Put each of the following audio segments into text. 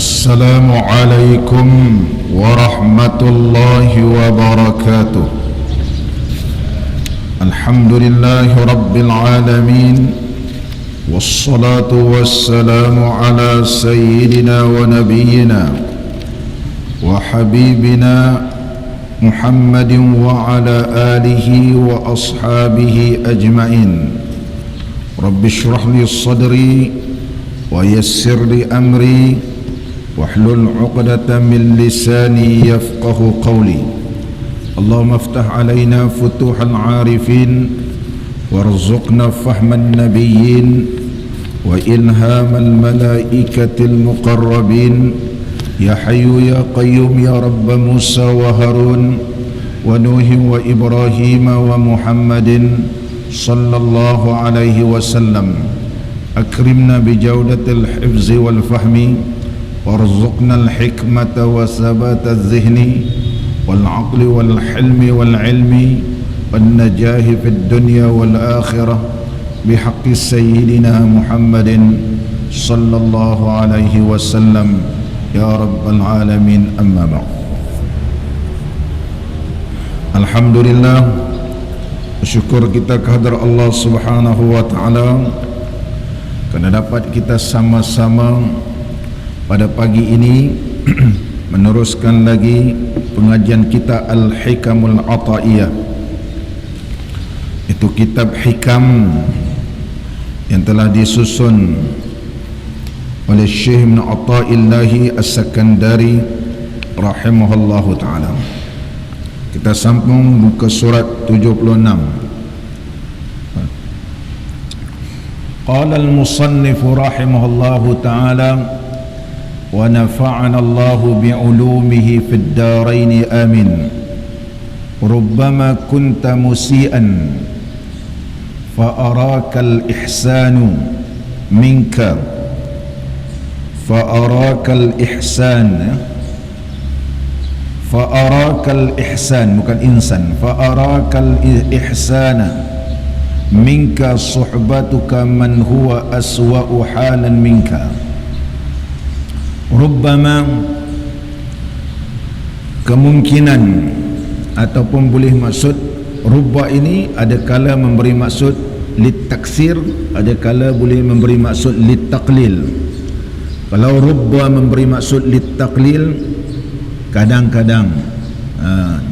السلام عليكم ورحمة الله وبركاته. الحمد لله رب العالمين، والصلاة والسلام على سيدنا ونبينا وحبيبنا محمد وعلى آله وأصحابه أجمعين. رب اشرح لي صدري ويسر لي أمري واحلل عقدة من لساني يفقه قولي. اللهم افتح علينا فتوح العارفين وارزقنا فهم النبيين وإلهام الملائكة المقربين. يا حي يا قيوم يا رب موسى وهارون ونوح وإبراهيم ومحمد صلى الله عليه وسلم. أكرمنا بجودة الحفظ والفهم وارزقنا الحكمة وثبات الذهن والعقل والحلم والعلم والنجاح في الدنيا والآخرة بحق سيدنا محمد صلى الله عليه وسلم يا رب العالمين. أما بعد، Alhamdulillah, syukur kita kehadrat Allah Subhanahu wa taala kerana dapat kita sama-sama pada pagi ini meneruskan lagi pengajian kita Al-Hikamul Ata'iyah. Itu kitab hikam yang telah disusun oleh Syekh Ibn Athaillah As-Sakandari rahimahullahu ta'ala. Kita sambung muka surat 76. Qala al-musannif rahimahullahu ta'ala wa nafa'ana Allahu bi'ulumihi fid darain amin. Rubbama kunta musian fa araka al-ihsanu minka fa araka al-ihsan bukan insan, fa araka al-ihsana minka suhbatuka man huwa aswa'u halan minka. Rubbama, kemungkinan ataupun boleh maksud rubba ini ada kala memberi maksud litaksir, ada kala boleh memberi maksud litaqlil. Kalau rubba memberi maksud litaqlil, kadang-kadang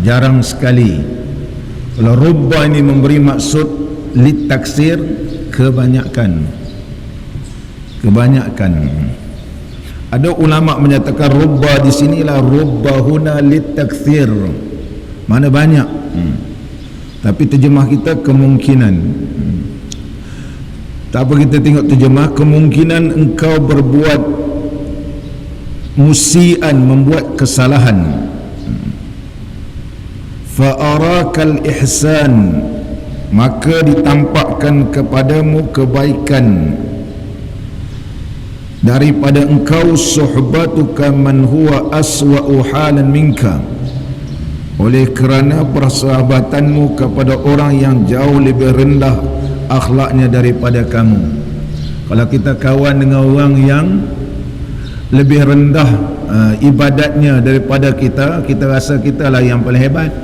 jarang sekali. Kalau rubba ini memberi maksud litaksir, kebanyakan. Ada ulama menyatakan rubba di sinilah rubba huna litakthir, mana banyak. Tapi terjemah kita kemungkinan. Tak apa, kita tengok terjemah. Kemungkinan engkau berbuat musian, membuat kesalahan. Fa arakal ihsan, maka ditampakkan kepadamu kebaikan daripada engkau. Suhbatuka man huwa aswa'u halan minka, oleh kerana persahabatanmu kepada orang yang jauh lebih rendah akhlaknya daripada kamu. Kalau kita kawan dengan orang yang lebih rendah ibadatnya daripada kita, kita rasa kita lah yang paling hebat.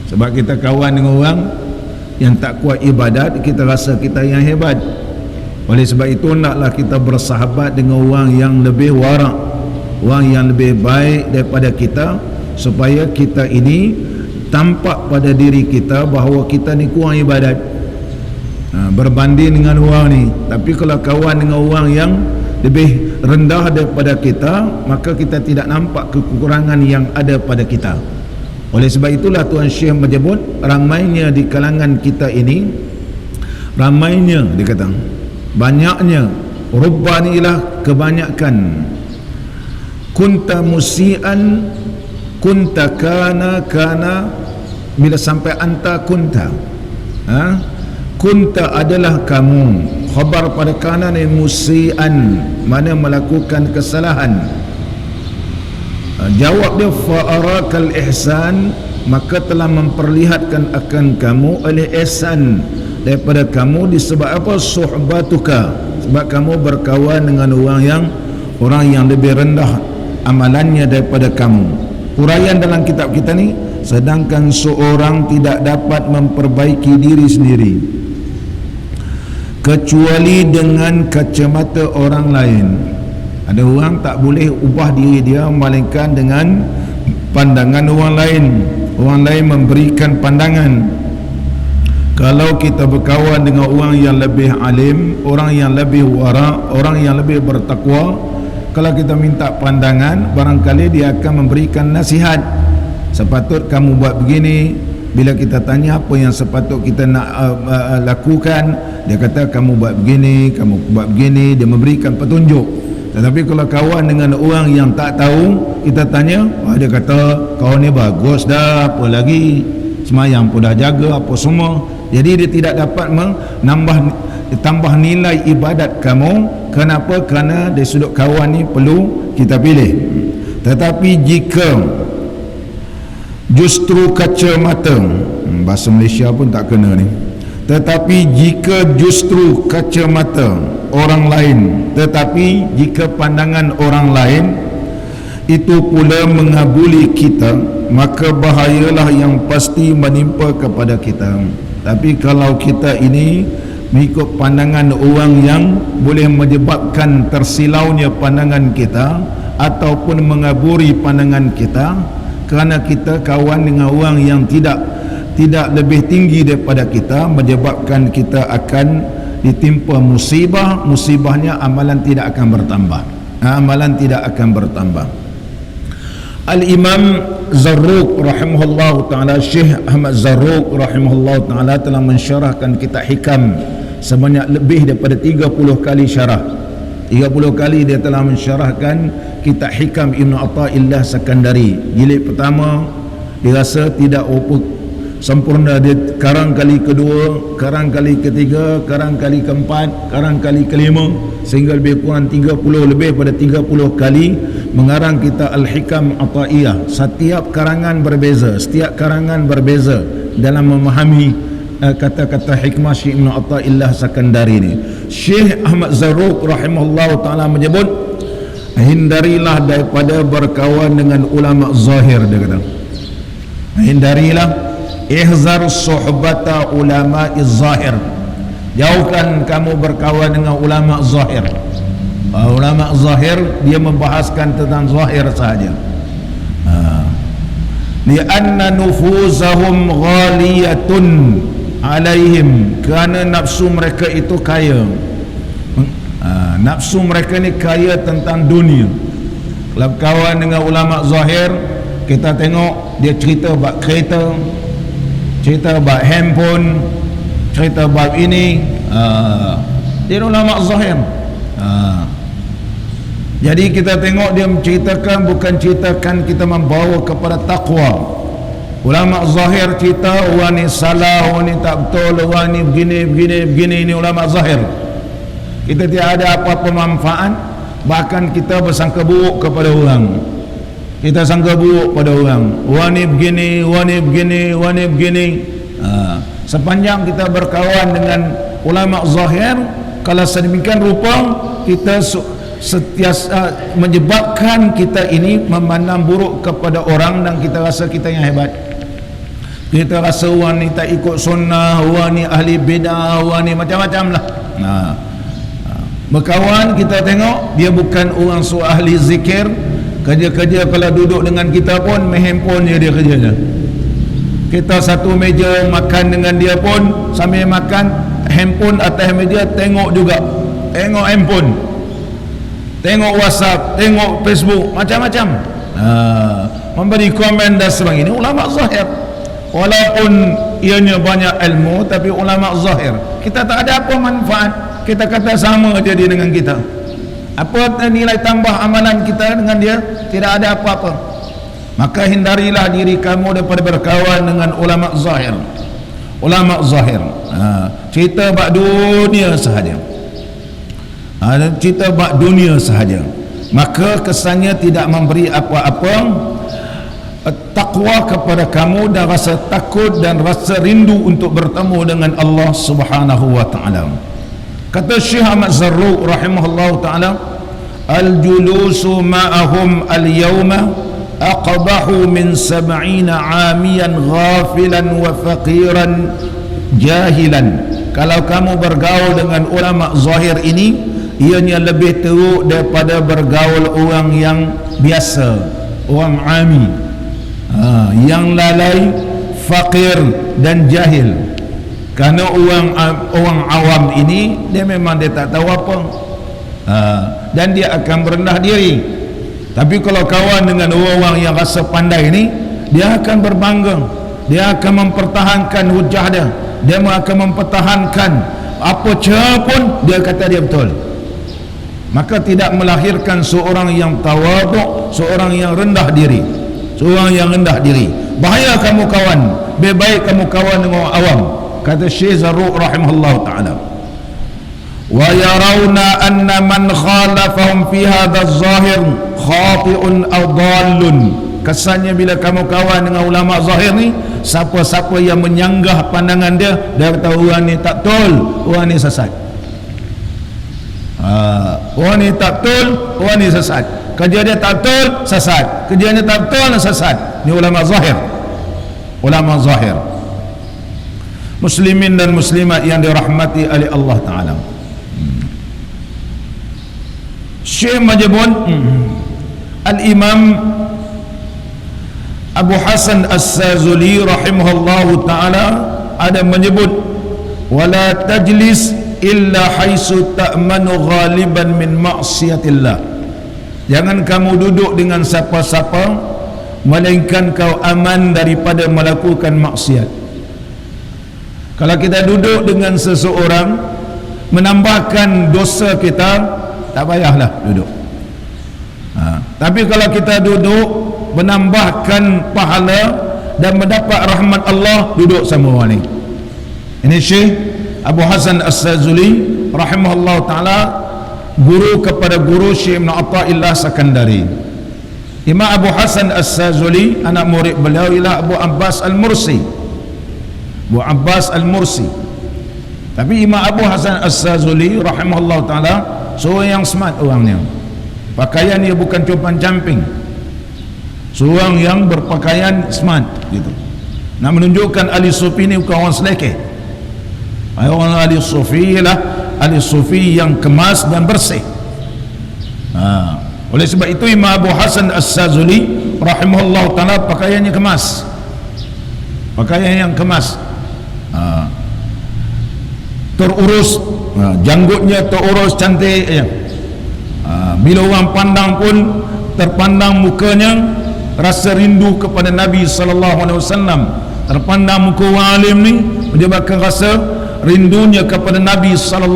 Sebab kita kawan dengan orang yang tak kuat ibadat, kita rasa kita yang hebat. Oleh sebab itu, naklah kita bersahabat dengan orang yang lebih warak, orang yang lebih baik daripada kita, supaya kita ini tampak pada diri kita bahawa kita ni kurang ibadat berbanding dengan orang ni. Tapi kalau kawan dengan orang yang lebih rendah daripada kita, maka kita tidak nampak kekurangan yang ada pada kita. Oleh sebab itulah Tuan Syekh menyebut ramainya di kalangan kita ini, ramainya dia kata, banyaknya rubba ni ialah kebanyakan. Kunta musian, kunta kana, bila sampai anta kunta, kunta adalah kamu, khabar pada kana ni musian, mana melakukan kesalahan. Jawab dia, fa arakal ihsan, maka telah memperlihatkan akan kamu oleh ihsan daripada kamu. Disebab apa? Suhbatuka, sebab kamu berkawan dengan orang yang orang yang lebih rendah amalannya daripada kamu. Uraian dalam kitab kita ni, sedangkan seorang tidak dapat memperbaiki diri sendiri kecuali dengan kacamata orang lain. Ada orang tak boleh ubah diri dia melainkan dengan pandangan orang lain. Orang lain memberikan pandangan. Kalau kita berkawan dengan orang yang lebih alim, orang yang lebih wara, orang yang lebih bertakwa, kalau kita minta pandangan, barangkali dia akan memberikan nasihat. Sepatut kamu buat begini. Bila kita tanya apa yang sepatut kita nak lakukan, dia kata kamu buat begini, kamu buat begini, dia memberikan petunjuk. Tetapi kalau kawan dengan orang yang tak tahu, kita tanya, dia kata kau ni bagus dah, apa lagi, semayang pun dah jaga apa semua. Jadi dia tidak dapat tambah nilai ibadat kamu. Kenapa? Kerana dari sudut kawan ni perlu kita pilih. Tetapi jika justru kacamata, bahasa Malaysia pun tak kena ni, tetapi jika justru kacamata orang lain, tetapi jika pandangan orang lain itu pula mengabuli kita, maka bahayalah yang pasti menimpa kepada kita. Tapi kalau kita ini mengikut pandangan orang yang boleh menyebabkan tersilaunya pandangan kita ataupun mengaburi pandangan kita, kerana kita kawan dengan orang yang tidak lebih tinggi daripada kita, menyebabkan kita akan ditimpa musibah. Musibahnya amalan tidak akan bertambah. Amalan tidak akan bertambah. Al-Imam Zarruq rahimahullah ta'ala, Syekh Ahmad Zarruq rahimahullah ta'ala telah mensyarahkan kitab Hikam sebanyak lebih daripada 30 kali syarah. 30 kali dia telah mensyarahkan kitab Hikam Ibn Atha'illah Sakandari. Jilid pertama dia rasa tidak sempurna, dia karang kali kedua, karang kali ketiga, karang kali keempat, karang kali kelima, sehingga lebih kurang 30, lebih pada 30 kali mengarang kitab Al-Hikam Atha'iyah. Setiap karangan berbeza, dalam memahami kata-kata hikmah Syekh Ibn Atha'illah Sakandari ni. Syekh Ahmad Zarruq rahimahullah ta'ala menyebut, hindarilah daripada berkawan dengan ulama zahir. Dia kata, hindarilah, ihzar suhbata ulama zahir, jauhkan kamu berkawan dengan ulama zahir. Ulama zahir dia membahaskan tentang zahir sahaja. Lianna nufuzahum ghaliyatun alaihim, kerana nafsu mereka itu kaya. Nafsu mereka ni kaya tentang dunia. Kalau kawan dengan ulama zahir, kita tengok dia cerita bab kereta, cerita bab handphone, cerita bab ini, dia ulama zahir. Jadi kita tengok dia menceritakan, bukan ceritakan kita membawa kepada takwa. Ulama zahir cerita orang ni salah, orang ni tak betul, orang ni begini, ini ulama zahir. Kita tidak ada apa-apa manfaat, bahkan kita bersangka buruk kepada orang. Kita sangka buruk pada orang ni begini, orang ni begini. Sepanjang kita berkawan dengan ulama zahir, kalau sedemikian rupa, kita setiasa menyebabkan kita ini memandang buruk kepada orang, dan kita rasa kita yang hebat. Kita rasa orang ni tak ikut sunnah, orang ni ahli bidah, orang ni macam-macam lah. Berkawan, kita tengok dia bukan orang ahli zikir. Kerja-kerja kalau duduk dengan kita pun main handphone je dia kerjanya. Kita satu meja makan dengan dia pun, sambil makan handphone atas meja, tengok juga, tengok handphone, tengok WhatsApp, tengok Facebook, macam-macam. Memberi komen dan sebagainya. Ulama zahir, walaupun ianya banyak ilmu, tapi ulama zahir, kita tak ada apa manfaat. Kita kata sama je dia dengan kita. Apa nilai tambah amalan kita dengan dia? Tidak ada apa-apa. Maka hindarilah diri kamu daripada berkawan dengan ulama zahir. Ulama zahir, cerita bab dunia sahaja, cerita bab dunia sahaja. Maka kesannya tidak memberi apa-apa takwa kepada kamu, dan rasa takut dan rasa rindu untuk bertemu dengan Allah Subhanahu wa ta'ala. Kata Syekh Ahmad Zarruq rahimahullah ta'ala, al-julusu ma'ahum al-yawma aqbahu min 70 amiyan ghafilan wa faqiran jahilan. Kalau kamu bergaul dengan ulama zahir ini, ianya lebih teruk daripada bergaul orang yang biasa, orang ami, yang lalai, fakir dan jahil. Kerana orang awam ini dia memang dia tak tahu apa, dan dia akan merendah diri. Tapi kalau kawan dengan orang yang rasa pandai ini, dia akan berbangga, dia akan mempertahankan hujah dia akan mempertahankan apa cara pun dia kata dia betul. Maka tidak melahirkan seorang yang tawaduk, seorang yang rendah diri, seorang yang rendah diri. Bahaya kamu kawan, lebih baik kamu kawan dengan orang awam, kata Syekh Zarruq rahimahullah ta'ala. Wa yarawna anna man khalafahum fi hadha az-zahir khati'un aw dallun. Kesannya bila kamu kawan dengan ulama zahir ni, siapa-siapa yang menyanggah pandangan dia kata orang ni tak betul, orang ni sesat. Orang ni tak betul, orang ni sesat. Kerja dia tak betul, sesat. Kerjanya tak betul, sesat. Ni ulama zahir. Ulama zahir. Muslimin dan muslimat yang dirahmati oleh Allah Ta'ala. Syekh Majbun Al-Imam Abu Hasan As-Sazuli rahimahullahu ta'ala ada menyebut, wala tajlis illa haisu ta'manu ghaliban min ma'siyatillah. Jangan kamu duduk dengan siapa-siapa melainkan kau aman daripada melakukan maksiat. Kalau kita duduk dengan seseorang menambahkan dosa kita, tak payahlah duduk. Tapi kalau kita duduk menambahkan pahala dan mendapat rahmat Allah, duduk sama orang ni. Ini Syekh Abu Hasan As-Sazuli rahimahullah ta'ala, guru kepada guru Syekh Ibn Atta'illah Sakandari. Imam Abu Hasan As-Sazuli, anak murid beliau ialah Abu Abbas Al-Mursi. Abu Abbas Al-Mursi. Tapi Imam Abu Hasan As-Sazuli rahimahullah ta'ala seorang yang smart orangnya. Pakaian dia bukan compan camping, seorang yang berpakaian smart gitu. Nak menunjukkan ahli sufi ni bukan orang selekeh. Orang ahli sufi lah ahli sufi yang kemas dan bersih. Oleh sebab itu Imam Abu Hasan As-Sazuli rahimahullah ta'ala pakaiannya kemas, pakaian yang kemas, terurus, janggutnya terurus cantik ya. Bila orang pandang pun terpandang mukanya rasa rindu kepada Nabi SAW. Terpandang muka orang alim ni menyebabkan rasa rindunya kepada Nabi SAW.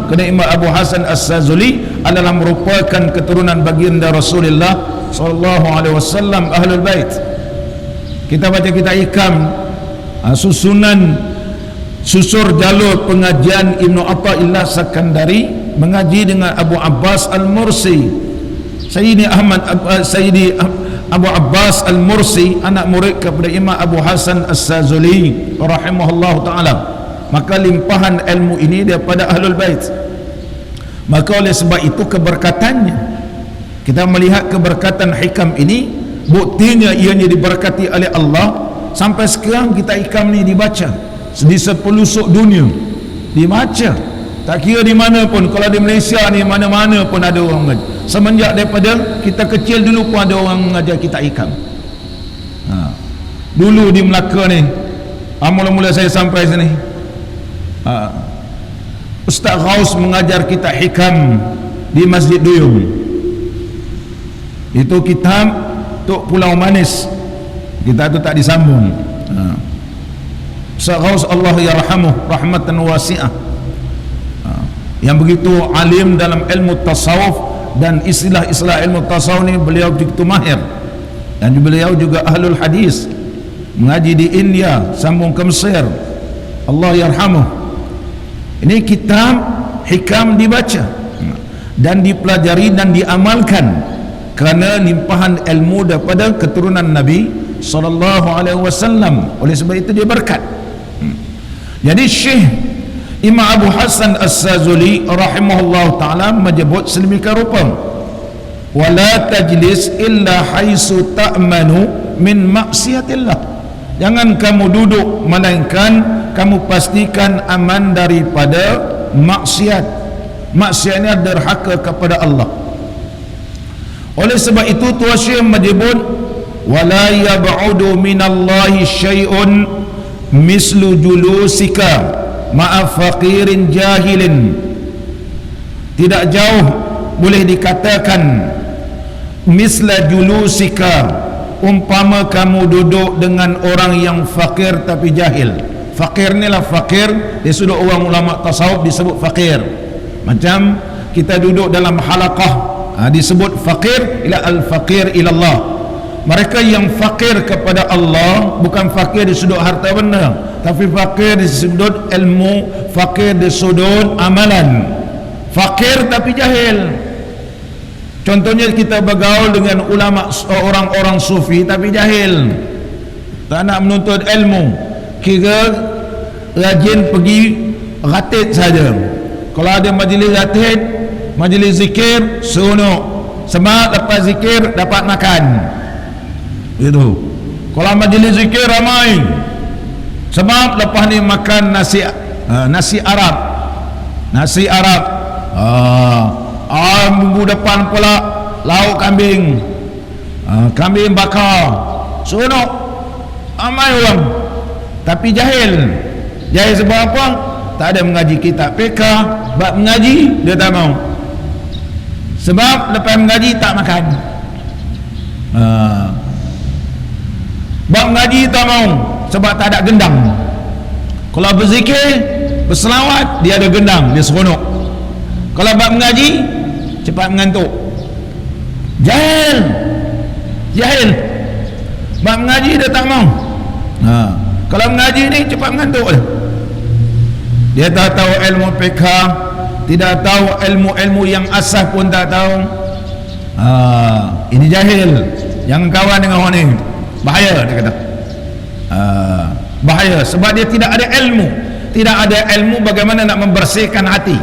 Kerana Imam Abu Hasan As-Sazuli adalah merupakan keturunan baginda Rasulullah SAW, Ahlul Bait. Kita baca kitab Hikam, susunan susur jalur pengajian Ibn Atta'illah Sakandari, mengaji dengan Abu Abbas Al-Mursi. Sayyidi Abu Abbas Al-Mursi anak murid kepada Imam Abu Hasan As-Sazuli rahimahullah ta'ala. Maka limpahan ilmu ini daripada Ahlul Bait. Maka oleh sebab itu keberkatannya, kita melihat keberkatan Hikam ini, buktinya ianya diberkati oleh Allah. Sampai sekarang kita Hikam ni dibaca di sepelusuk dunia, dibaca. Tak kira di mana pun, kalau di Malaysia ni mana-mana pun ada orang mengajar. Semenjak daripada kita kecil dulu pun ada orang mengajar kita Hikam. Dulu di Melaka ni, mula-mula saya sampai sini, Ustaz Ghaus mengajar kita Hikam di Masjid Duyung. Itu kitab Tok Pulau Manis, kita tu tak disambung. Ustaz Ghaus Allah yarhamuh rahmatan wasi'ah, yang begitu alim dalam ilmu tasawuf dan istilah-istilah ilmu tasawuf ni beliau begitu mahir. Dan beliau juga ahlul hadis, mengaji di India sambung ke Mesir, Allah yarhamuh. Ini kitab Hikam dibaca dan dipelajari dan diamalkan kerana limpahan ilmu daripada keturunan Nabi SAW. Oleh sebab itu dia berkat. Jadi Syekh Imam Abu Hasan As-Sazuli rahimahullah ta'ala menyebut sedemikian rupa, wala tajlis illa haisu ta'manu min maksiatillah, jangan kamu duduk melainkan kamu pastikan aman daripada maksiat. Maksiatnya derhaka kepada Allah. Oleh sebab itu Tuan Syekh menyebut, wala yab'udu minallahi syai'un mislu julusika ma'a faqirin jahilin, tidak jauh boleh dikatakan misla julusika, umpama kamu duduk dengan orang yang fakir tapi jahil. Fakir ni lah fakir di sudut orang ulama tasawuf disebut fakir. Macam kita duduk dalam halaqah, disebut fakir, ila al-fakir ilallah. Mereka yang fakir kepada Allah bukan fakir di sudut harta benda, tapi fakir di sudut ilmu, fakir di sudut amalan. Fakir tapi jahil. Contohnya kita bergaul dengan ulama, orang-orang sufi tapi jahil, tak nak menuntut ilmu, kira rajin pergi ratib saja. Kalau ada majlis ratib, majlis zikir, seronok, sebab lepas zikir dapat makan gitu. Kalau majlis zikir ramai, sebab lepas ni makan nasi Arab, nasi Arab. Minggu depan pula lauk kambing, kambing bakar, seronok, ramai orang tapi jahil. Jahil sebab apa? Tak ada mengaji kitab PK. Bab mengaji dia tak mau, sebab lepas mengaji tak makan. Bab mengaji tak mau sebab tak ada gendang. Kalau berzikir, berselawat, dia ada gendang, dia seronok. Kalau bab mengaji, cepat mengantuk. Jahil, jahil. Bab mengaji dia tak mau. Kalau mengaji ni cepat mengantuk. Dia tak tahu ilmu PK, tidak tahu ilmu-ilmu yang asas pun tak tahu. Ini jahil. Jangan kawan dengan orang ni, bahaya, dia kata. Bahaya sebab dia tidak ada ilmu. Tidak ada ilmu bagaimana nak membersihkan hati.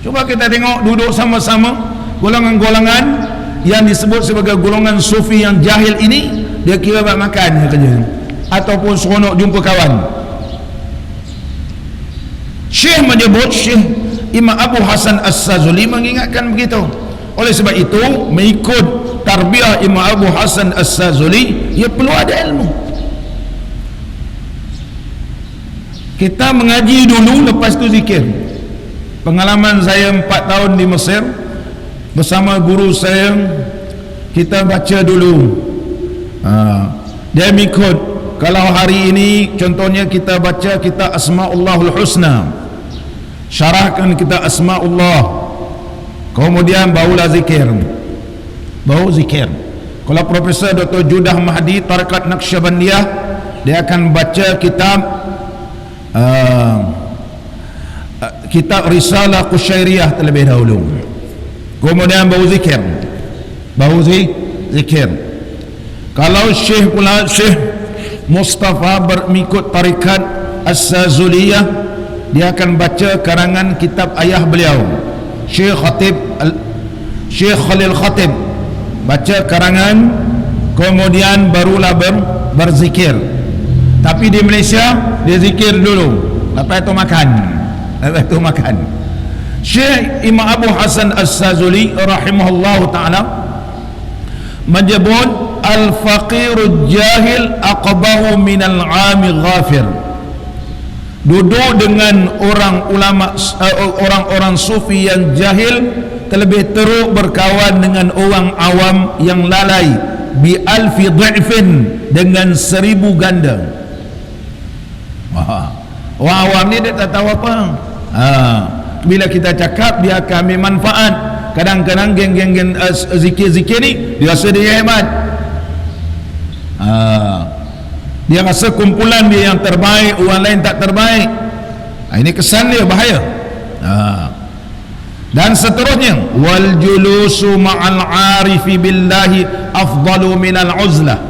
Cuba kita tengok duduk sama-sama golongan-golongan yang disebut sebagai golongan sufi yang jahil ini, dia kira buat makan kerja ataupun seronok jumpa kawan. Syekh menyebut, Syekh Imam Abu Hasan As-Sazuli mengingatkan begitu. Oleh sebab itu mengikut tarbiyah Imam Abu Hasan As-Sazuli, ia perlu ada ilmu. Kita mengaji dulu, lepas tu zikir. Pengalaman saya 4 tahun di Mesir bersama guru saya, kita baca dulu. Dia mengikut, kalau hari ini contohnya kita baca kita Asma'ullahul Husna, syarahkan kita Asma'ullah, kemudian barulah zikir, baru zikir. Kalau Profesor Dr. Judah Mahdi Tarikat Naqsyabandiyah, dia akan baca kitab Risalah Qusyairiyah terlebih dahulu, kemudian baru zikir, baru zikir. Kalau Syekh pula, Syekh Mustafa bermikut tarikat As-Sazuliyah, dia akan baca karangan kitab ayah beliau Syekh Khalil Khatib, baca karangan, kemudian barulah berzikir. Tapi di Malaysia dia zikir dulu, lepas itu makan, lepas itu makan. Syekh Imam Abu Hasan As-Sazuli rahimahullah ta'ala menyebut, al-faqirul jahil aqbahu minal 'ami ghafir. Duduk dengan orang ulama, orang-orang sufi yang jahil, terlebih teruk berkawan dengan orang awam yang lalai, bi alfi dha'fin, dengan 1000 ganda. Orang awam ni dia tak tahu apa. Bila kita cakap, dia akan ambil manfaat. Kadang-kadang geng-geng zikir-zikir ni dia rasa dia hebat. Dia rasa kumpulan dia yang terbaik, orang lain tak terbaik. Ini kesan dia bahaya. Dan seterusnya, wal julusu ma'al 'arifi billahi afdalu minal uzlah. Duduk dengan orang yang jahil, orang-orang sufi yang jahil, terlebih teruk berkawan dengan orang awam yang lalai, bi alfi dha'fin, dengan 1000 ganda. Orang awam ni dia tak tahu apa. Dia rasa dia hebat. Dia rasa kumpulan dia yang terbaik, orang lain tak terbaik. Ini kesan dia bahaya. Dan seterusnya, wal julusu ma'al 'arifi billahi afdalu minal uzlah.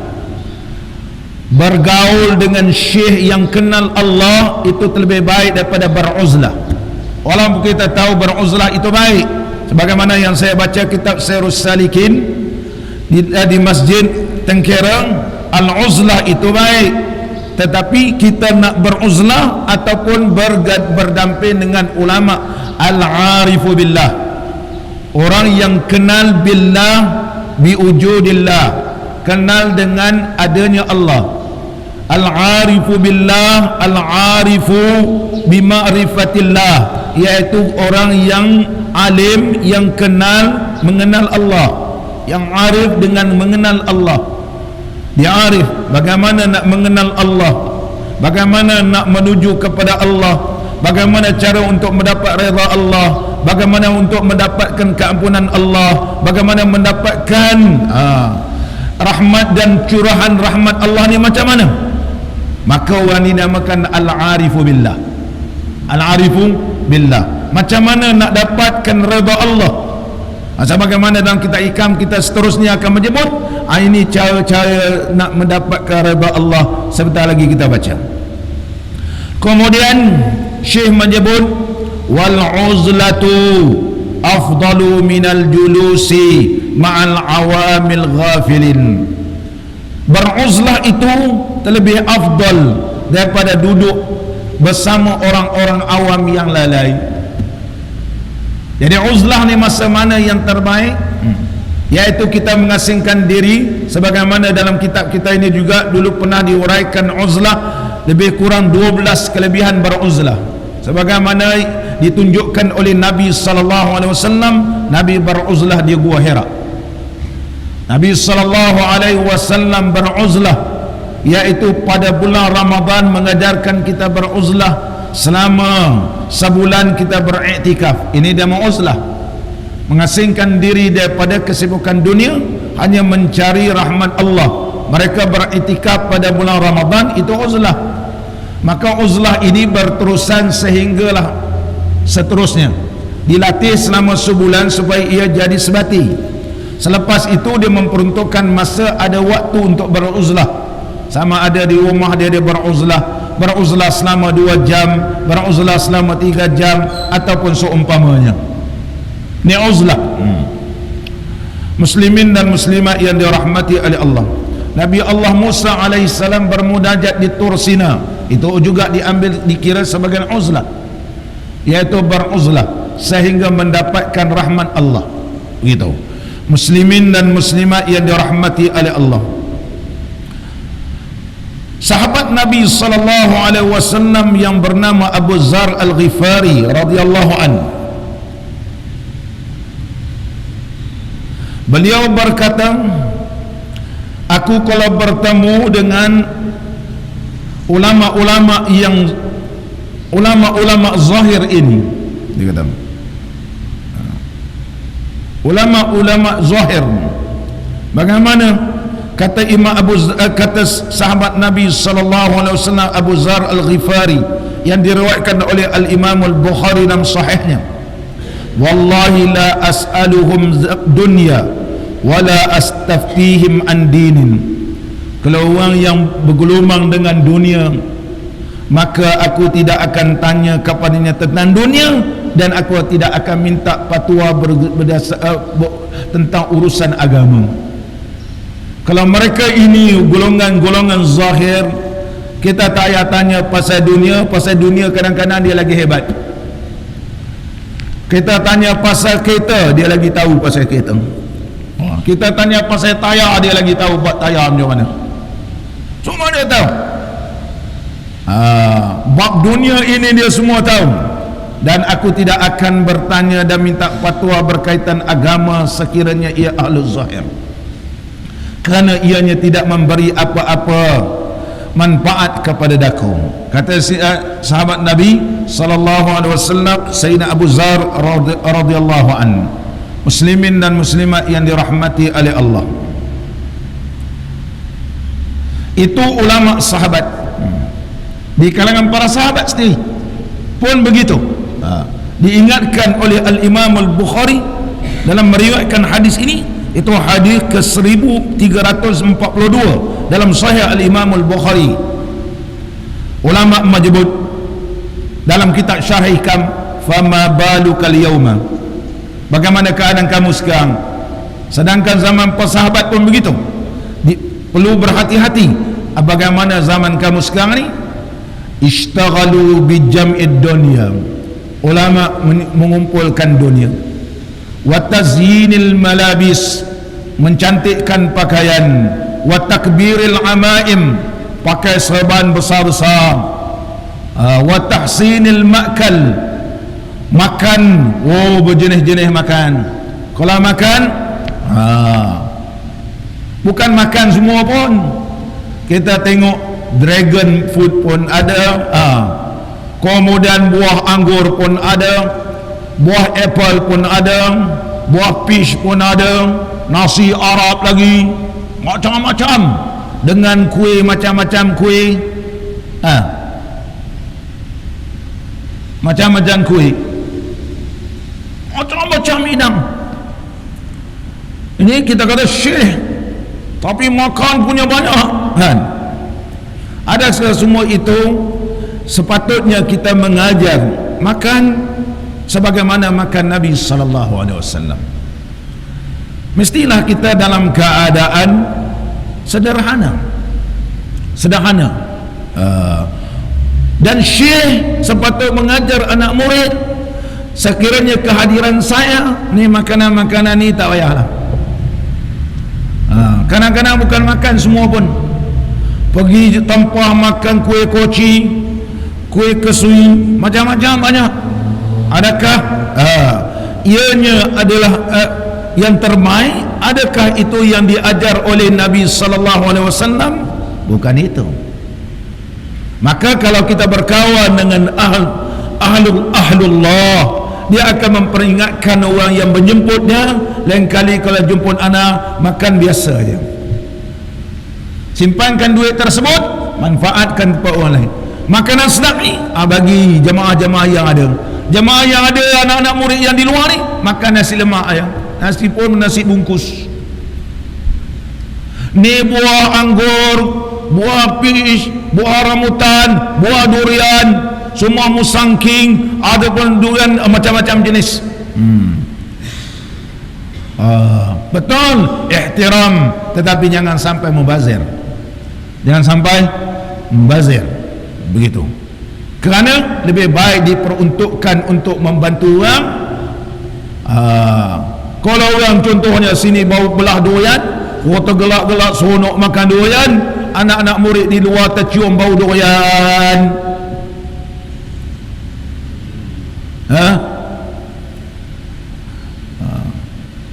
bergaul dengan syekh yang kenal Allah itu lebih baik daripada beruzlah. Walaupun kita tahu beruzlah itu baik, sebagaimana yang saya baca kitab Sirus Salikin di Masjid Tengkerang, al-uzlah itu baik, tetapi kita nak beruzlah ataupun berdamping dengan ulama al-arifu billah, orang yang kenal billah biwujudillah, kenal dengan adanya Allah. Al-arifu billah, al-arifu bima'rifatillah, iaitu orang yang alim, yang kenal mengenal Allah, yang arif dengan mengenal Allah. Dia arif bagaimana nak mengenal Allah, bagaimana nak menuju kepada Allah, bagaimana cara untuk mendapat redha Allah, bagaimana untuk mendapatkan keampunan Allah, bagaimana mendapatkan rahmat dan curahan rahmat Allah ni macam mana. Maka orang ni namakan al-arifu billah. Al-arifu billah, macam mana nak dapatkan redha Allah. Sebagaimana dalam kitab Hikam kita seterusnya akan menyebut ini cara-cara nak mendapatkan redha Allah, sebentar lagi kita baca. Kemudian Syekh menyebut wal uzlatu afdalu minal julusi ma'al awamil ghafilin. Beruzlah itu terlebih afdal daripada duduk bersama orang-orang awam yang lalai. Jadi uzlah ni masa mana yang terbaik? Iaitu kita mengasingkan diri, sebagaimana dalam kitab kita ini juga dulu pernah diuraikan uzlah, lebih kurang 12 kelebihan beruzlah. Sebagaimana ditunjukkan oleh Nabi SAW, Nabi beruzlah di Gua Hira. Nabi SAW beruzlah, iaitu pada bulan Ramadan mengajarkan kita beruzlah selama sebulan kita beriktikaf. Ini dia uzlah, mengasingkan diri daripada kesibukan dunia, hanya mencari rahmat Allah. Mereka beriktikaf pada bulan Ramadan, itu uzlah. Maka uzlah ini berterusan sehinggalah seterusnya, dilatih selama sebulan supaya ia jadi sebati. Selepas itu dia memperuntukkan masa, ada waktu untuk beruzlah. Sama ada di rumah dia beruzlah selama 2 jam, beruzlah selama 3 jam, ataupun seumpamanya. Ini uzlah. Muslimin dan muslimat yang dirahmati oleh Allah, Nabi Allah Musa alaihissalam bermunajat di Tur Sina, itu juga dikira sebagai uzlah, iaitu beruzlah sehingga mendapatkan rahmat Allah. Begitu. Muslimin dan muslimat yang dirahmati oleh Allah, sahabat Nabi SAW yang bernama Abu Zar Al-Ghifari radhiyallahu anhu, beliau berkata, aku kalau bertemu dengan ulama-ulama yang ulama-ulama zahir ini, dia kata ulama-ulama zahir, bagaimana kata kata sahabat Nabi SAW Abu Zar Al-Ghifari yang diriwayatkan oleh Al-Imam Al-Bukhari dalam sahihnya, wallahi la as'aluhum dunya wala astaftihim an dinin. Kalau orang yang bergelumang dengan dunia, maka aku tidak akan tanya kepadanya tentang dunia, dan aku tidak akan minta fatwa tentang urusan agama. Kalau mereka ini golongan-golongan zahir, kita tak payah tanya pasal dunia. Pasal dunia kadang-kadang dia lagi hebat. Kita tanya pasal kereta, dia lagi tahu pasal kereta. Kita tanya pasal tayar, dia lagi tahu buat tayar macam mana. Semua dia tahu. Bab dunia ini dia semua tahu. Dan aku tidak akan bertanya dan minta fatwa berkaitan agama sekiranya ia ahlu zahir, kerana ianya tidak memberi apa-apa manfaat kepada daku. Kata sahabat Nabi SAW Sayyidina Abu Zar radhiyallahu anhu. Muslimin dan muslimat yang dirahmati oleh Allah, itu ulama sahabat. Di kalangan para sahabat sendiri pun begitu. Diingatkan oleh Al-Imam Al-Bukhari dalam meriwayatkan hadis ini, Itu hadis ke 1342 dalam Sahih Al-Imam Al-Bukhari. Ulama menyebut dalam kitab Syarh Hikam, fama balukal yauma, bagaimana keadaan kamu sekarang? Sedangkan zaman para sahabat pun begitu. Perlu berhati-hati. Bagaimana zaman kamu sekarang ni? Ishtaghalu bi jam'id dunya, ulama mengumpulkan dunia, wa tazyinil malabis, mencantikkan pakaian, wa takbiril amaim, pakai serban besar-besar, wa tahsinil ma'kal, makan, oh berjenis-jenis makan. Kalau makan, bukan makan semua pun. Kita tengok dragon food pun ada, kemudian buah anggur pun ada, buah apple pun ada, buah peach pun ada, nasi Arab lagi, macam-macam, dengan kuih macam-macam kuih, macam-macam kuih, macam-macam hidang. Ini kita kata syekh, tapi makan punya banyak kan? Ada semua itu. Sepatutnya kita mengajar makan sebagaimana makan Nabi SAW. Mestilah kita dalam keadaan sederhana, dan syekh sepatutnya mengajar anak murid, sekiranya kehadiran saya ni makanan-makanan ni tak payahlah. Kadang-kadang bukan makan semua pun, pergi tempah makan kuih koci, kuih kesui, macam-macam banyak. Adakah ianya adalah yang terbaik? Adakah itu yang diajar oleh Nabi sallallahu alaihi wasallam? Bukan itu. Maka kalau kita berkawan dengan ahlullah, dia akan memperingatkan orang yang menjemputnya. Lain kali kalau jemput anak, makan biasa aja, simpankan duit tersebut, manfaatkan kepada orang lain. Makanan sedap ni bagi jemaah-jemaah yang ada. Jemaah yang ada anak-anak murid yang di luar ni, makan nasi lemak ayam, nasi pun nasi bungkus. Ni buah anggur, buah peach, buah rambutan, buah durian, semua musangking, ada pun durian macam-macam jenis. Betul, ihtiram, tetapi jangan sampai mubazir. Jangan sampai mubazir begitu. Kerana lebih baik diperuntukkan untuk membantu orang. Kalau orang contohnya sini bau belah durian, kota gelak-gelak seronok makan durian, anak-anak murid di luar tercium bau durian,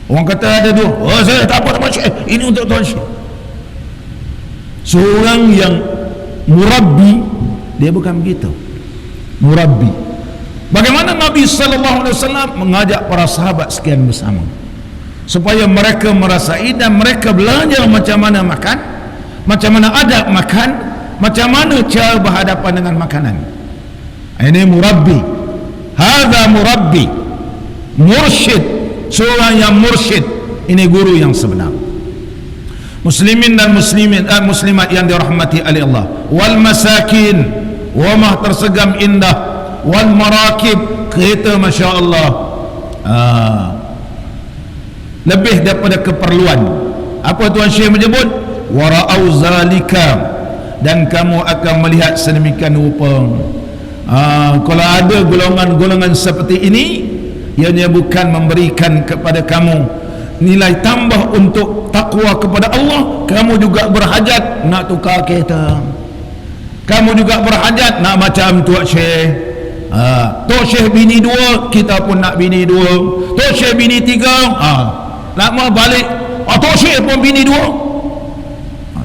orang kata ada dua, saya tak apa Syekh, ini untuk Tuan Syekh. Seorang yang murabbi, dia bukan begitu. Murabbi, bagaimana Nabi sallallahu alaihi wasallam mengajak para sahabat sekian bersama supaya mereka merasai dan mereka belajar macam mana makan, macam mana adab makan, macam mana cara berhadapan dengan makanan. Ini murabbi. Hadza murabbi, mursyid, seorang yang mursyid. Ini guru yang sebenar. Muslimin dan muslimat yang dirahmati oleh Allah, wal masakin, rumah tersegam indah, wal marakib, kereta masya Allah, lebih daripada keperluan. Apa Tuan Syekh menyebut? Wara'au zalika, dan kamu akan melihat sedemikian rupa. Kalau ada golongan-golongan seperti ini, ianya bukan memberikan kepada kamu nilai tambah untuk takwa kepada Allah. Kamu juga berhajat nak tukar kereta, kamu juga berhajat nak macam Tuan Syekh. Tuan Syekh bini dua, kita pun nak bini dua. Tuan Syekh bini tiga, nak mau balik, Tuan Syekh pun bini dua.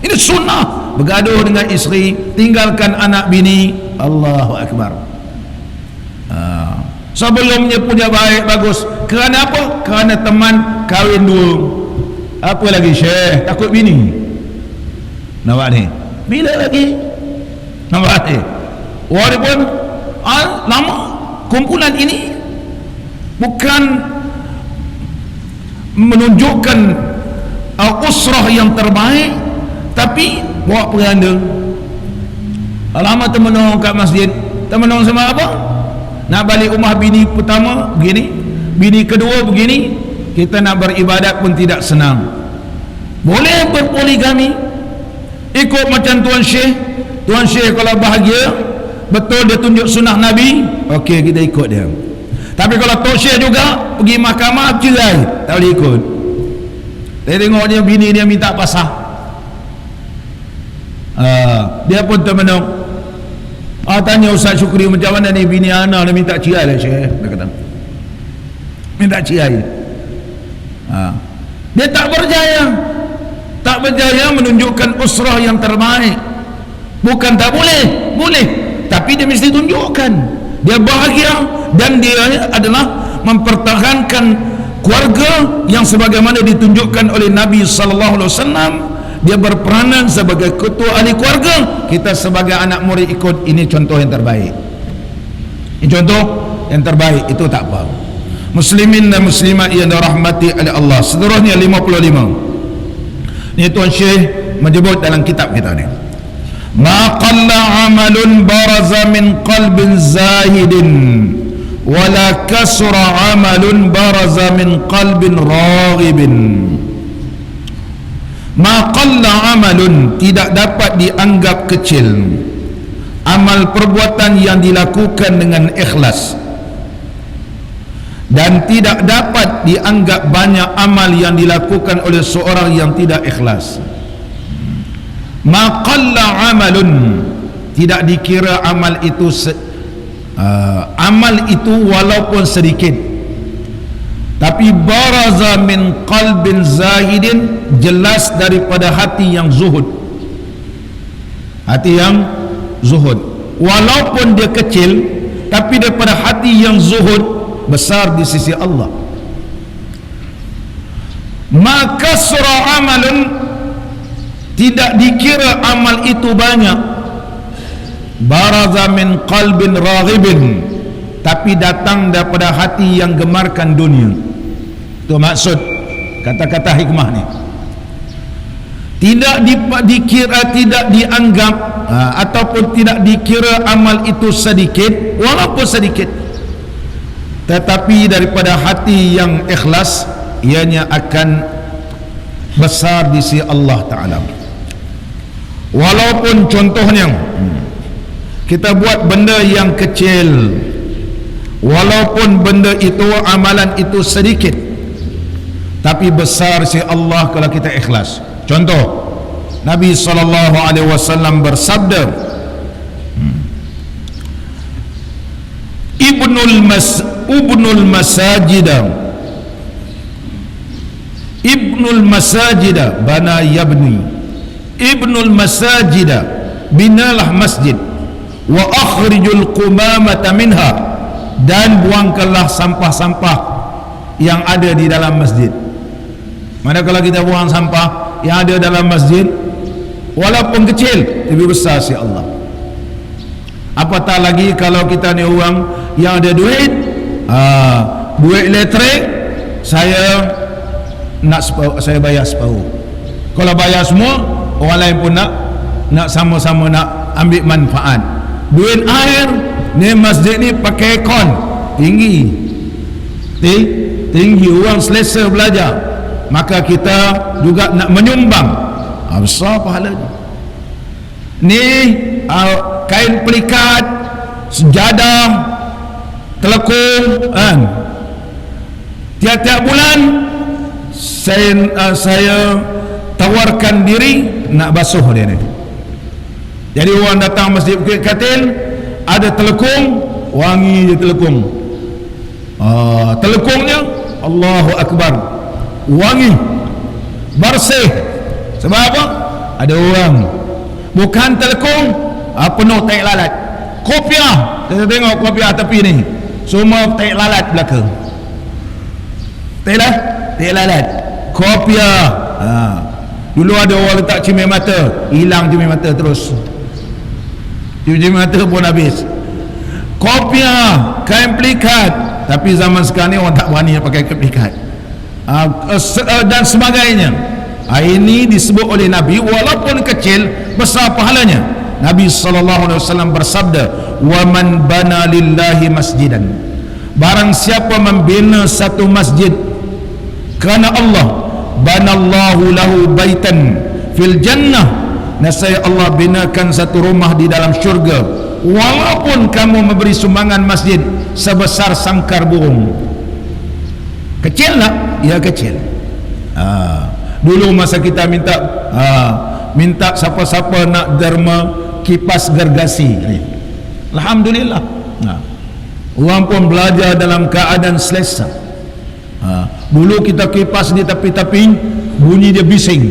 Ini sunnah. Bergaduh dengan isteri, tinggalkan anak bini. Allahu Akbar. Sebelumnya punya baik bagus, kerana apa? Kerana teman kahwin dua. Apa lagi Syekh? Takut bini. Nampak ni? Bila lagi? Nampak ni? Walaupun lama kumpulan ini bukan menunjukkan usrah yang terbaik, tapi bawa peranda. Alamat temenung kat masjid, temenung sama apa? Nak balik rumah bini pertama begini, bini kedua begini, kita nak beribadat pun tidak senang. Boleh berpoligami ikut macam Tuan Syekh. Tuan Syekh kalau bahagia betul dia tunjuk sunnah Nabi, okey kita ikut dia. Tapi kalau Tuan Syekh juga pergi mahkamah cerai, tak boleh ikut. Dia tengok dia bini dia minta pasah, dia pun termenung. Tanya Ustaz Syukri, macam mana ni bini anak dia minta cerai lah Syekh, dia kata minta cerai. Dia tak berjaya menunjukkan usrah yang terbaik. Bukan tak boleh, boleh, tapi dia mesti tunjukkan dia bahagia dan dia adalah mempertahankan keluarga yang sebagaimana ditunjukkan oleh Nabi sallallahu alaihi wasallam. Dia berperanan sebagai ketua ahli keluarga, kita sebagai anak murid ikut. Ini contoh yang terbaik, ini contoh yang terbaik, itu tak apa. Muslimin dan muslimat yang dirahmati oleh Allah, seterusnya 55. Ini Tuan Syekh menyebut dalam kitab kita ni, ma qalla amalun baraza min qalbin zahidin wala kasra amalun baraza min qalbin raghibin. Ma qalla amalun, tidak dapat dianggap kecil amal perbuatan yang dilakukan dengan ikhlas, dan tidak dapat dianggap banyak amal yang dilakukan oleh seorang yang tidak ikhlas. Ma qalla amalun, tidak dikira amal itu amal itu walaupun sedikit, tapi baraza min qalbin zahidin, jelas daripada hati yang zuhud, hati yang zuhud. Walaupun dia kecil, tapi daripada hati yang zuhud, besar di sisi Allah. Maka surah amalun, tidak dikira amal itu banyak, baraza min qalbin raghibin, tapi datang daripada hati yang gemarkan dunia. Itu maksud kata-kata hikmah ni. Tidak dikira, tidak dianggap ataupun tidak dikira amal itu sedikit, walaupun sedikit, tetapi daripada hati yang ikhlas, ianya akan besar di sisi Allah Ta'ala. Walaupun contohnya kita buat benda yang kecil, walaupun benda itu, amalan itu sedikit, tapi besar si Allah kalau kita ikhlas. Contoh, Nabi SAW bersabda, Ibnul masajida bana yabni, Ibnul masajida, binalah masjid, wa akhrijul qumamata minha, dan buangkanlah sampah-sampah yang ada di dalam masjid. Mana kalau kita buang sampah yang ada dalam masjid, walaupun kecil, lebih besar si Allah. Apatah lagi kalau kita ni orang yang ada duit, duit elektrik, saya nak separuh, saya bayar separuh. Kalau bayar semua, orang lain pun nak sama-sama nak ambil manfaat. Duit air ni, masjid ni pakai kon tinggi, tinggi, orang selesa belajar, maka kita juga nak menyumbang, besar pahalanya. Ni kain pelikat, sejadah, telekung, tiap-tiap bulan saya tawarkan diri nak basuh dia ni. Jadi orang datang masjid Bukit Katil, ada telekung, wangi je telekung, telekungnya Allahu Akbar, wangi, bersih. Sebab apa? Ada orang bukan telekung, penuh tai lalat, kopiah. Kita tengok kopiah tepi ni semua tai lalat belaka, tai lalat, kopiah. Dulu ada orang letak cermin mata, hilang cermin mata terus, cermin mata pun habis. Kopiah, kain pelikat, tapi zaman sekarang ni orang tak berani pakai kain pelikat, dan sebagainya. Ini disebut oleh Nabi, walaupun kecil besar pahalanya. Nabi SAW bersabda, wa man bana lillahi masjidan, barang siapa membina satu masjid kerana Allah, banallahu lahu baitan fil jannah, nescaya Allah binakan satu rumah di dalam syurga, walaupun kamu memberi sumbangan masjid sebesar sangkar burung. Kecil tak? Ya kecil. Dulu masa kita minta siapa-siapa nak derma kipas gergasi, alhamdulillah, orang pun belajar dalam keadaan selesa. Dulu kita kipas di tepi-tepi, bunyi dia bising,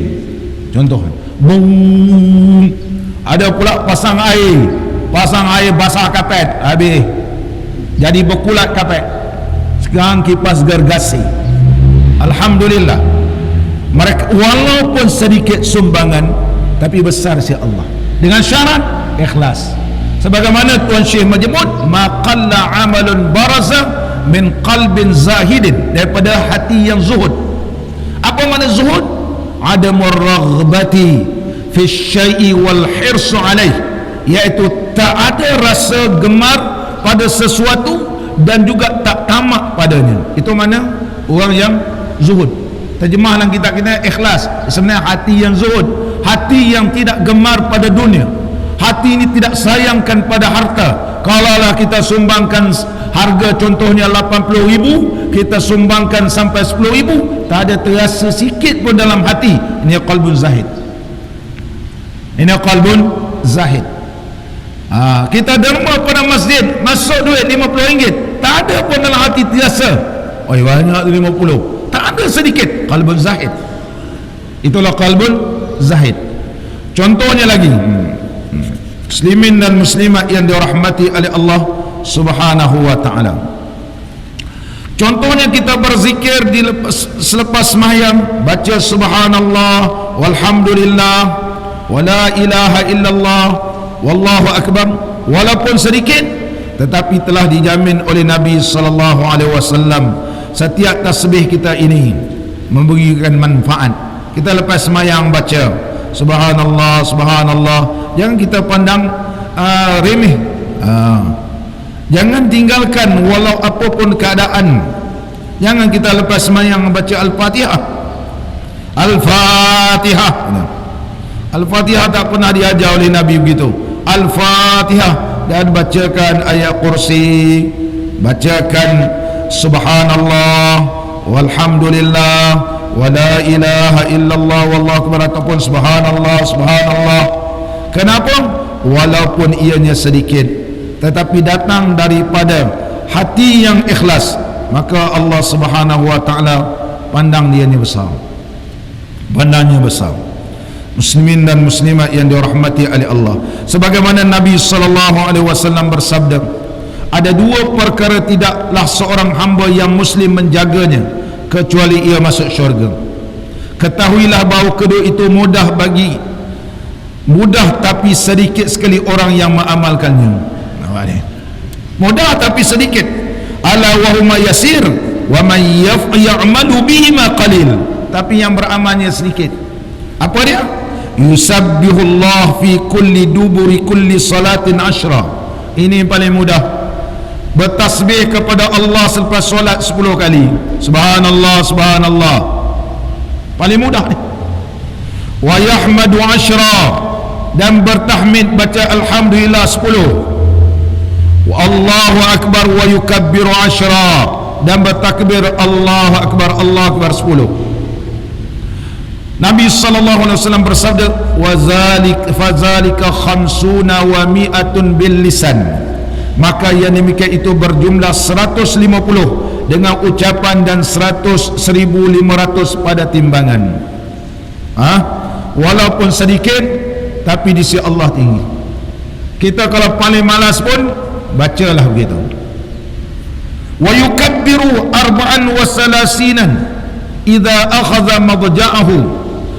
contoh bung. Ada pula pasang air basah kapet, habis jadi berkulat kapet. Sekarang kipas gergasi, alhamdulillah. Mereka walaupun sedikit sumbangan tapi besar si Allah, dengan syarat ikhlas. Sebagaimana Tuan Syekh menyebut, maqalla amalun baraza min qalbin zahidin, daripada hati yang zuhud. Apa makna zuhud? Adamur raghbati fi syai'i wal hirsu alaih, iaitu tak ada rasa gemar pada sesuatu dan juga tak tamak padanya. Itu mana orang yang zuhud. Terjemah dalam kitab kita ikhlas, sebenarnya hati yang zuhud, hati yang tidak gemar pada dunia, hati ini tidak sayangkan pada harta. Kalaulah kita sumbangkan harga contohnya 80.000, kita sumbangkan sampai 10.000, tak ada terasa sikit pun dalam hati. Ini qalbun zahid, ini qalbun zahid. Kita derma pada masjid, masuk duit RM50, tak ada pun dalam hati terasa, oi banyak 50, tak ada sedikit. Qalbun zahid, itulah qalbun zahid. Contohnya lagi, muslimin dan muslimat yang dirahmati oleh Allah Subhanahu wa ta'ala, contohnya kita berzikir selepas sembahyang, baca subhanallah walhamdulillah wala ilaha illallah wallahu akbar, walaupun sedikit tetapi telah dijamin oleh Nabi SAW, setiap tasbih kita ini memberikan manfaat. Kita lepas sembahyang baca subhanallah subhanallah, jangan kita pandang remeh, jangan tinggalkan walau apapun keadaan. Jangan kita lepas sembahyang baca al-fatihah. Al-fatihah, al-fatihah tak pernah diajar oleh Nabi begitu. Al-fatihah, dan bacakan ayat kursi, bacakan subhanallah walhamdulillah wala ilaha illallah wallahu akbar, ataupun subhanallah subhanallah. Kenapa? Walaupun ianya sedikit tetapi datang daripada hati yang ikhlas, maka Allah Subhanahu wa ta'ala pandang dia ni besar, pandangnya besar. Muslimin dan muslimat yang dirahmati oleh Allah, sebagaimana Nabi SAW bersabda, ada dua perkara tidaklah seorang hamba yang muslim menjaganya kecuali ia masuk syurga. Ketahuilah bahawa kedua itu mudah tapi sedikit sekali orang yang mengamalkannya. Mudah tapi sedikit. Ala wa huma yasir wa man ya'malu bihi ma qalil, tapi yang beramalnya sedikit. Apa dia? Yusabbihullah fi kulli duburi kulli salatin ashra. Ini yang paling mudah. Bertasbih kepada Allah selepas solat 10 kali. Subhanallah subhanallah, paling mudah ni. Wa yahmadu ashra, dan bertahmid baca alhamdulillah 10. Wa Allahu akbar wa yukabbiru ashra, dan bertakbir Allahu akbar 10. Nabi SAW bersabda, wa fazalika khamsuna wa mi'atun bil lisan, maka yang demikian itu berjumlah 150 dengan ucapan dan 100 1,500 pada timbangan. Walaupun sedikit tapi di sisi Allah tinggi. Kita kalau paling malas pun bacalah begitu. Wa yukabbiru arba'an wa salasinan idza akhadha madja'ahu,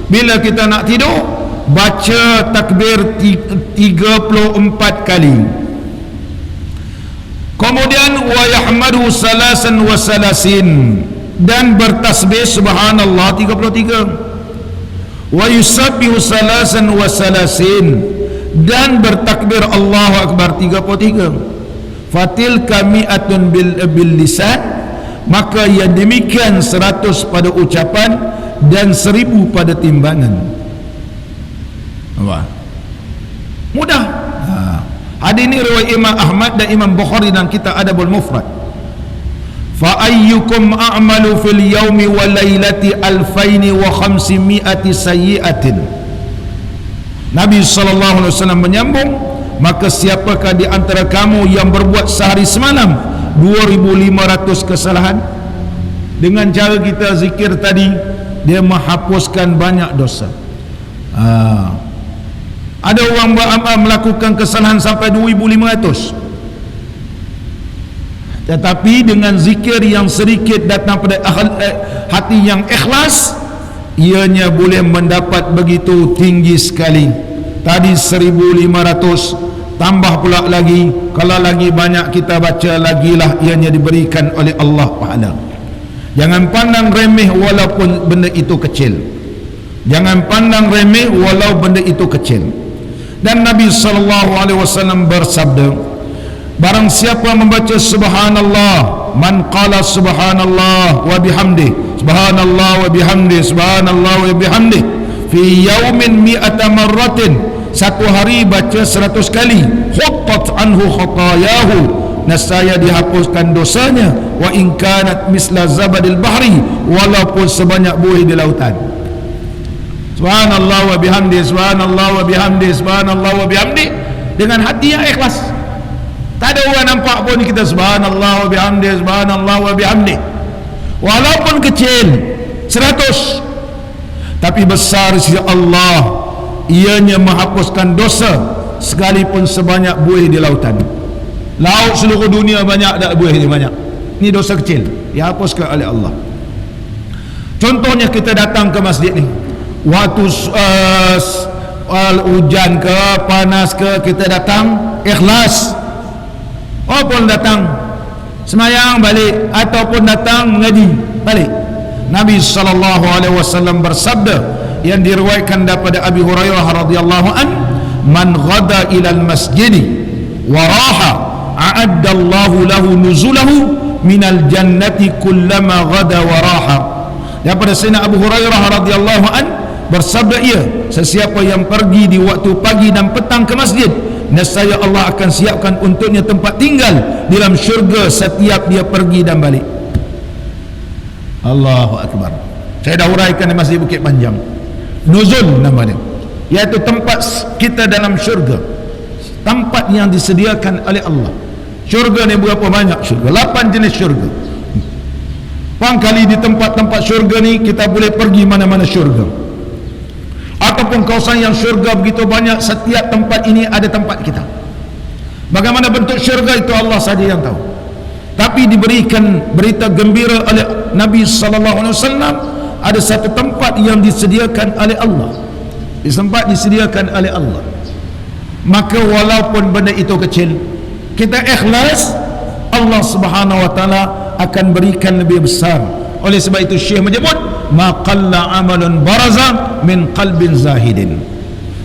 bila kita nak tidur baca takbir 34 kali. Kemudian wa yahmadu salasan wa salasin, dan bertasbih subhanallah 33. wa yusabbihu salasan wa salasin, dan bertakbir Allahu Akbar 33. Fatilka mi'atun bil lisan, maka yang demikian 100 pada ucapan dan 1000 pada timbangan. Apa? Mudah. Hadis ini riwayat Imam Ahmad dan Imam Bukhari dalam kitab Adabul Mufrad. Fa ayyukum a'malu fil yaumi wa lailati 2500 sayyi'atin. Nabi sallallahu alaihi wasallam menyambung, maka siapakah di antara kamu yang berbuat sehari semalam 2500 kesalahan? Dengan cara kita zikir tadi, dia menghapuskan banyak dosa. Ada orang melakukan kesalahan sampai 2500, tetapi dengan zikir yang sedikit datang pada hati yang ikhlas, ianya boleh mendapat begitu tinggi sekali. Tadi 1500, tambah pula lagi, kalau lagi banyak kita baca lagilah, ianya diberikan oleh Allah pahala. Jangan pandang remeh walaupun benda itu kecil. Jangan pandang remeh walau benda itu kecil. Dan Nabi SAW bersabda, barang siapa membaca subhanallah, man qala subhanallah wa bihamdih, subhanallah wa bihamdih, subhanallah wa bihamdih, fi yaumin mi'ata marratin, satu hari baca 100 kali, khuttat anhu khatayahu, nescaya dihapuskan dosanya, wa in kanat misla zabadil bahri, walaupun sebanyak buih di lautan. Subhanallah wa bihamdih, subhanallah wa bihamdih, subhanallah wa bihamdih, dengan hati yang ikhlas. Tak ada orang nampak pun kita subhanallah wa bihamdih, subhanallah wa bihamdih, walaupun kecil 100, tapi besar sisi Allah, ianya menghapuskan dosa sekalipun sebanyak buih di lautan. Laut seluruh dunia banyak, tak buih ni banyak, ni dosa kecil dihapuskan oleh Allah. Contohnya kita datang ke masjid ni, waktu hujan ke panas ke, kita datang ikhlas, walaupun datang semayang balik ataupun datang mengaji balik. Nabi SAW bersabda yang diriwayatkan daripada Abi Hurairah radhiyallahu an, man ghada ilal masjidi wa raha a'addallahu lahu nuzulahu minal jannati kullama ghada wa raha. Daripada Sayyidina Abu Hurairah radhiyallahu an bersabda ia, sesiapa yang pergi di waktu pagi dan petang ke masjid, nescaya Allah akan siapkan untuknya tempat tinggal di dalam syurga setiap dia pergi dan balik. Allahu Akbar. Saya dah huraikan di Masjid Bukit Panjang, nuzul namanya, iaitu tempat kita dalam syurga, tempat yang disediakan oleh Allah. Syurga ni berapa banyak syurga? 8 jenis syurga. Pangkali di tempat-tempat syurga ni kita boleh pergi mana-mana syurga, ataupun kawasan yang syurga begitu banyak, setiap tempat ini ada tempat kita. Bagaimana bentuk syurga itu Allah saja yang tahu, tapi diberikan berita gembira oleh Nabi SAW, ada satu tempat yang disediakan oleh Allah, tempat disediakan oleh Allah. Maka walaupun benda itu kecil, kita ikhlas, Allah Subhanahu wa taala akan berikan lebih besar. Oleh sebab itu Syekh menyebut, ma qalla amalun baraza min qalbin zahidin.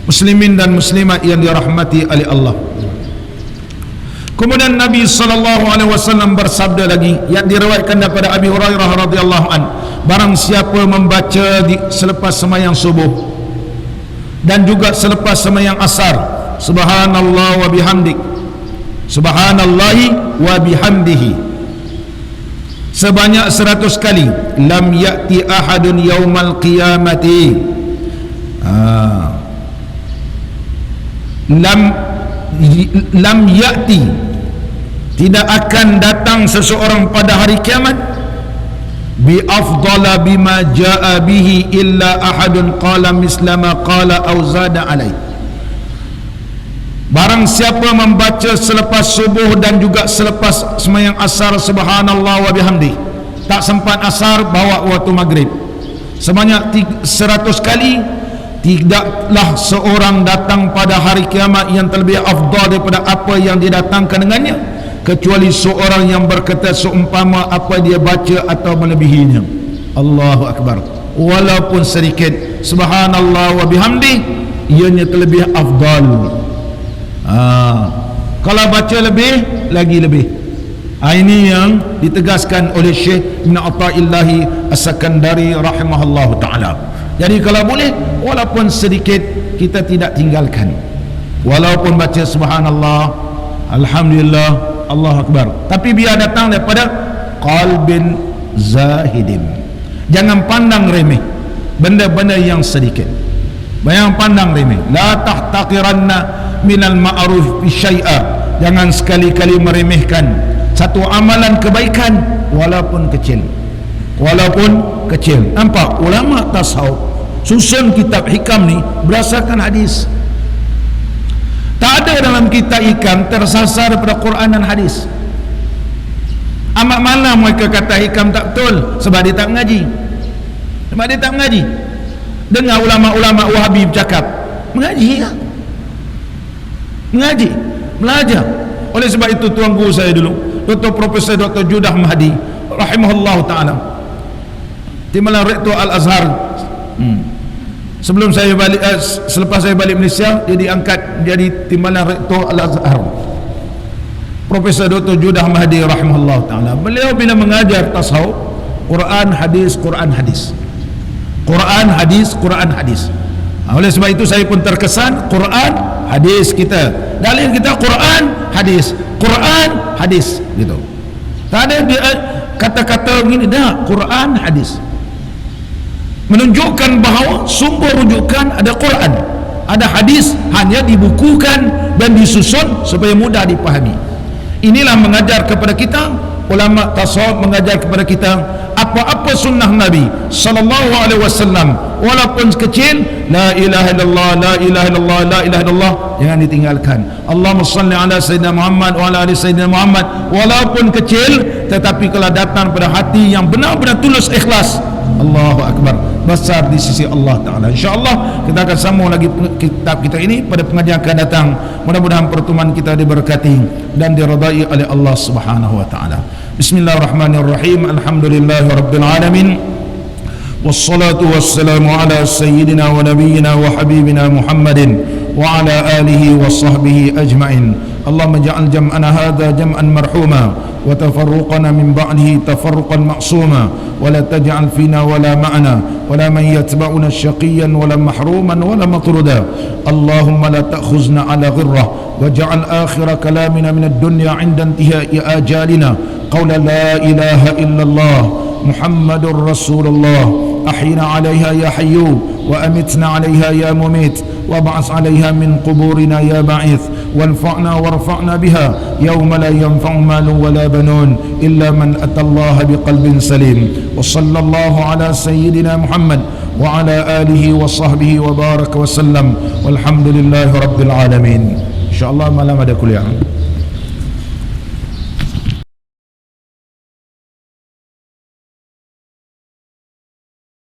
Muslimin dan muslimat yang dirahmati oleh Allah. Kemudian Nabi SAW bersabda lagi yang diriwayatkan daripada Abi Hurairah radhiyallahu an, barang siapa membaca selepas sembahyang subuh dan juga selepas sembahyang asar, subhanallah wa bihamdik, subhanallahi wa bihamdihi, sebanyak 100 kali, lam ya'ti ahadun yaumal qiyamati, lam ya'ti, tidak akan datang seseorang pada hari kiamat, bi afdala bima jaa bihi illa ahadun qala mislama qala aw zada alai. Barang siapa membaca selepas subuh dan juga selepas sembahyang asar subhanallah wa bihamdi, tak sempat asar bawa waktu maghrib, sebanyak 100 kali, tidaklah seorang datang pada hari kiamat yang terlebih afdal daripada apa yang didatangkan dengannya, kecuali seorang yang berkata seumpama apa dia baca atau melebihinya. Allahu Akbar. Walaupun sedikit, subhanallah wa bihamdi, ianya terlebih afdal. Kalau baca lebih, lagi lebih. Ini yang ditegaskan oleh Syekh Ibn Athaillah As-Sakandari rahimahullah ta'ala. Jadi kalau boleh, walaupun sedikit, kita tidak tinggalkan. Walaupun baca subhanallah, alhamdulillah, Allah Akbar, tapi biar datang daripada qalbin zahidin. Jangan pandang remeh benda-benda yang sedikit. Jangan pandang remeh. La tahtaqiranna minal ma'ruf bi syai'a. Jangan sekali-kali meremehkan satu amalan kebaikan walaupun kecil. Walaupun kecil. Nampak ulama tasawuf susun kitab hikam ni berdasarkan hadis. Tak ada dalam kitab hikam tersasar pada Quran dan hadis. Amat mana mereka kata hikam tak betul? Sebab dia tak mengaji. Sebab dia tak mengaji. Dengar ulama-ulama Wahabi bercakap, mengaji ya? Mengaji, belajar. Oleh sebab itu tuan guru saya dulu, Dr. Profesor Dr. Judah Mahdi rahimahullah ta'ala, Timbalan Rektor Al-Azhar, sebelum saya balik, selepas saya balik Malaysia, dia diangkat jadi Timbalan Rektor Al-Azhar, Profesor Dr. Judah Mahdi rahimahullah ta'ala. Beliau bila mengajar tasawuf, Quran hadis, Quran hadis, Quran hadis, Quran hadis. Oleh sebab itu saya pun terkesan, Quran hadis kita, dalil kita Quran hadis, Quran hadis, gitu. Tak ada dia kata-kata begini, dah, Quran hadis, menunjukkan bahawa sumber rujukan ada Quran, ada hadis, hanya dibukukan dan disusun supaya mudah dipahami. Inilah mengajar kepada kita, ulama tasawuf mengajar kepada kita, apa-apa sunnah Nabi sallallahu alaihi wasallam walaupun kecil, la ilaha illallah, la ilaha illallah, la ilaha illallah, jangan ditinggalkan. Allahumma salli ala sayyidina Muhammad wa ala ali sayyidina Muhammad, walaupun kecil tetapi kalau datang pada hati yang benar-benar tulus ikhlas, Allahu Akbar, besar di sisi Allah Ta'ala. InsyaAllah kita akan sambung lagi kitab kita ini pada pengajian akan datang. Mudah-mudahan pertemuan kita diberkati dan diridai oleh Allah Subhanahu Wa Ta'ala. Bismillahirrahmanirrahim. Alhamdulillahi Rabbil Alamin. Wassalatu wassalamu ala sayyidina wa nabiyyina wa habibina Muhammadin wa ala alihi wa sahbihi ajma'in. Allahumma ja'al jam'ana hadha jam'an marhuma wa tafarruqana min ba'dihi tafarruqan ma'suma wa la taj'al fina wa la ma'ana wa la man yatba'una syaqiyyan wa la mahruman wa la matruda. Allahumma la ta'khuzna ala ghirrah wa ja'al akhira kalamina min ad-dunya 'inda intihai ajalina qawla la ilaha illallah Muhammadur Rasulullah. أحينا عليها يا حي وأمتنا عليها يا مميت وابعث عليها من قبورنا يا بعيث وانفعنا وارفعنا بها يوم لا ينفع مال ولا بنون إلا من أتى الله بقلب سليم. وصلى الله على سيدنا محمد وعلى آله وصحبه وبارك وسلم والحمد لله رب العالمين. إن شاء الله ما لم أدى كل يوم.